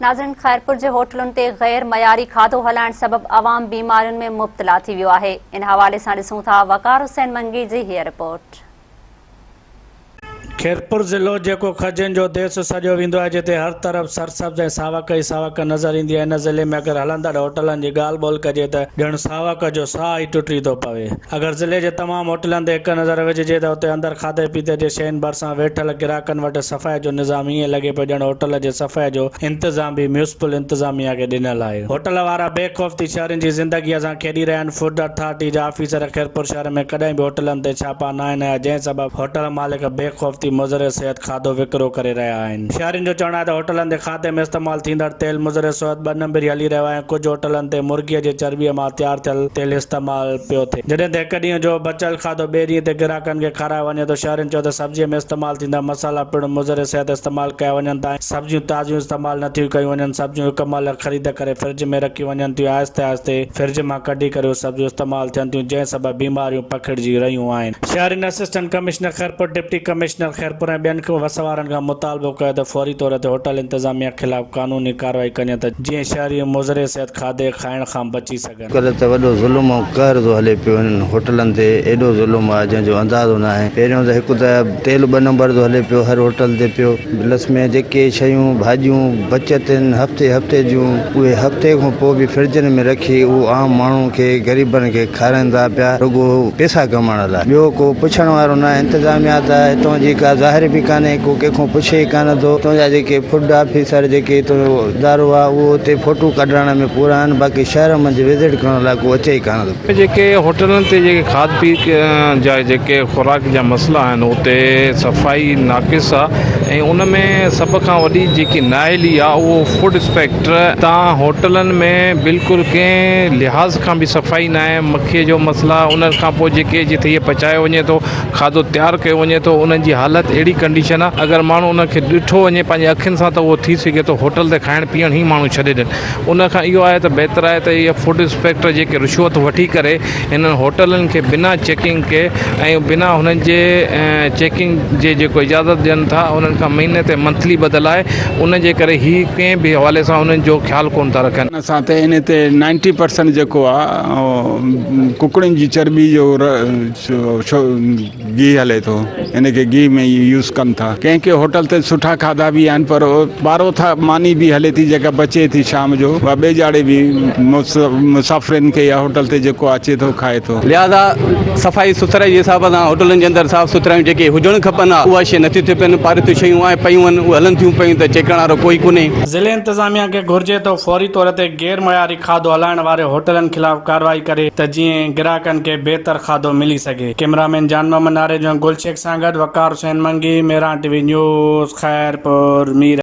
नाज़रीन, खैरपुर जे होटलुनि ते गैर मयारी खाधो हलाइण सबब आवाम बीमारियुनि में मुब्तला थी वियो आहे। इन हवाले सां ॾिसूं था वकार हुसैन मंगी जी हीअ रिपोर्ट। खैरपुर ज़िलो जेको खजनि जो देश सॼो वेंदो आहे, जिते हर तरफ़ सरसब्ज़ ऐं सावक ई सावक नज़र ईंदी आहे। इन ज़िले में अगरि हलंदड़ होटलनि जी ॻाल्हि ॿोल कजे त ॼण सावक जो साह ई टुटी थो पवे। अगरि ज़िले जे तमामु होटलनि ते हिकु नज़र विझिजे त उते अंदरि खाधे पीते जे शयुनि भरिसां वेठल गिराकनि वटि सफ़ाई जो निज़ाम ईअं लॻे पियो ॼण होटल जे सफ़ाई जो इंतज़ाम बि म्यूनिसिपल इंतज़ामिया खे ॾिनल आहे। होटल वारा बेखौफ़ी शहरनि जी ज़िंदगीअ सां खेॾी रहिया आहिनि। फूड अथॉरिटी जा ऑफिसर खैरपुर शहर में कॾहिं बि होटलनि ते छापा न आहिनि, जंहिं सबबु होटल मालिक बेखौफ़ी मुज़र सिहत खाधो विकिरो करे रहिया आहिनि। शहरियुनि जो चवणु आहे त होटलनि ते खाधे में इस्तेमालु थींदड़ तेल मुज़र सिहत ॿ नंबरी हली रहियो आहे। कुझु होटलनि ते मुर्गीअ जे चर्बीअ मां तयारु थियल तेल इस्तेमालु पियो थिए, जॾहिं त हिकु ॾींहं जो बचियल खाधो ॿिए ॾींहं ते ग्राहकनि खे खारायो वञे थो। शहरियुनि चयो त सब्जीअ में इस्तेमालु थींदा मसाला पिणु मुज़र सिहत इस्तेमालु कया वञनि था। सब्जियूं ताज़ियूं इस्तेमालु नथियूं कयूं वञनि। सब्जियूं हिकु महिल ख़रीद करे फ्रिज में रखी वञनि थियूं। आहिस्ते आहिस्ते फ्रिज मां कढी करे सब्जियूं इस्तेमालु थियनि थियूं, जंहिं सबबु बीमारियूं पखिड़िजी रहियूं आहिनि। शहरी assistant commissioner Khairpur, deputy commissioner Khairpur ऐं ॿियनि वसवारनि खां मुतालबो कयो त फौरी तौर ते होटल इंतज़ामिया ख़िलाफ़ कानूनी कार्रवाई कनि त जीअं शहरी मुज़र सिहत खाधे खाइण खां बची सघनि। कल्ह त वॾो ज़ुल्म ऐं कहर थो हले पियो हिननि होटलनि ते। एॾो ज़ुल्म आहे जंहिंजो अंदाज़ो न आहे। पहिरियों त हिकु त तेल 2 नंबर थो हले पियो हर होटल ते पियो। प्लस में जेके शयूं भाॼियूं बचत आहिनि हफ़्ते जूं, उहे हफ़्ते खां पोइ बि फ्रिजनि में रखी उहो आम माण्हू खे ग़रीबनि खे खाराइनि था पिया, रुॻो पैसा कमाइण लाइ। ॿियो को पुछण वारो न आहे। इंतज़ामिया त हितां जी का ज़ाहिर बि कान्हे, को कंहिंखां पुछे कान थो। हितां जा जेके फूड ऑफिसर जेके इदारो आहे उहो हुते फोटू कढाइण में पूरा आहिनि, बाक़ी शहर में विज़िट करण लाइ को अचे ई कान थो। जेके होटलनि ते जेके खाद पी जा जेके खुराक जा मसइला आहिनि, उते सफ़ाई नाक़िस आहे ऐं उन में सभ खां वॾी जेकी नाइली आहे उहो फूड इंस्पेक्टर। तव्हां होटलनि में बिल्कुलु कंहिं लिहाज़ खां बि सफ़ाई न आहे। मक्खीअ जो मसइला, उन खां पोइ जेके जिते इहे पचायो वञे थो, खाधो तयारु कयो वञे थो, उन्हनि जी हालति अहिड़ी कंडीशन आहे अगरि माण्हू उनखे ॾिठो वञे पंहिंजे अखियुनि सां त उहो थी सघे थो होटल ते खाइण पीअण ई माण्हू छॾे ॾियनि। उन खां इहो आहे त बहितर आहे त इहे फूड इंस्पेक्टर जेके रिश्वत वठी करे हिननि होटलनि खे बिना चेकिंग के ऐं बिना हुननि जे चेकिंग जे जेको इजाज़त ॾियनि था, उन्हनि खां महीने ते मंथली बदिलाए, उन जे करे ही कंहिं बि हवाले सां उन्हनि जो ख़्यालु कोन था रखनि। असां त इन ते 90% जेको आहे कुकड़ियुनि जी चर्बी जो घी हले थो, इन खे घी में यूज़ कनि था। कंहिं होटल ते सुठा खाधा बि आहिनि, पर ॿारो था मानी बि हले थी जेका बचे थी शाम जो, उहा ॿिए जाड़े बि मुसाफ़िरनि खे या होटल ते जेको अचे थो खाए थो। लिहाज़ा सफ़ाई सुथराई जे हिसाब सां होटलनि जे अंदरि साफ़ सुथरायूं जेके हुजणु खपनि उहा शइ नथियूं थी पियूं। पारित शयूं आहे पयूं आहिनि, उहे हलनि थियूं पयूं, त चेकण वारो कोई कोन्हे। ज़िले इंतज़ामिया खे घुर्जे तो फौरी तौर ते गैर मयारी खाधो हलाइण वारे होटलनि ख़िलाफ़ कार्रवाई करे त जीअं ग्राहकनि खे बहितर खाधो मिली सघे। कैमरामैन जान मोहम्मद नारे जो गुलशेख सां गॾु वकार हुसैन मंगी, मेरा टीवी न्यूज़, खैरपुर, मीर।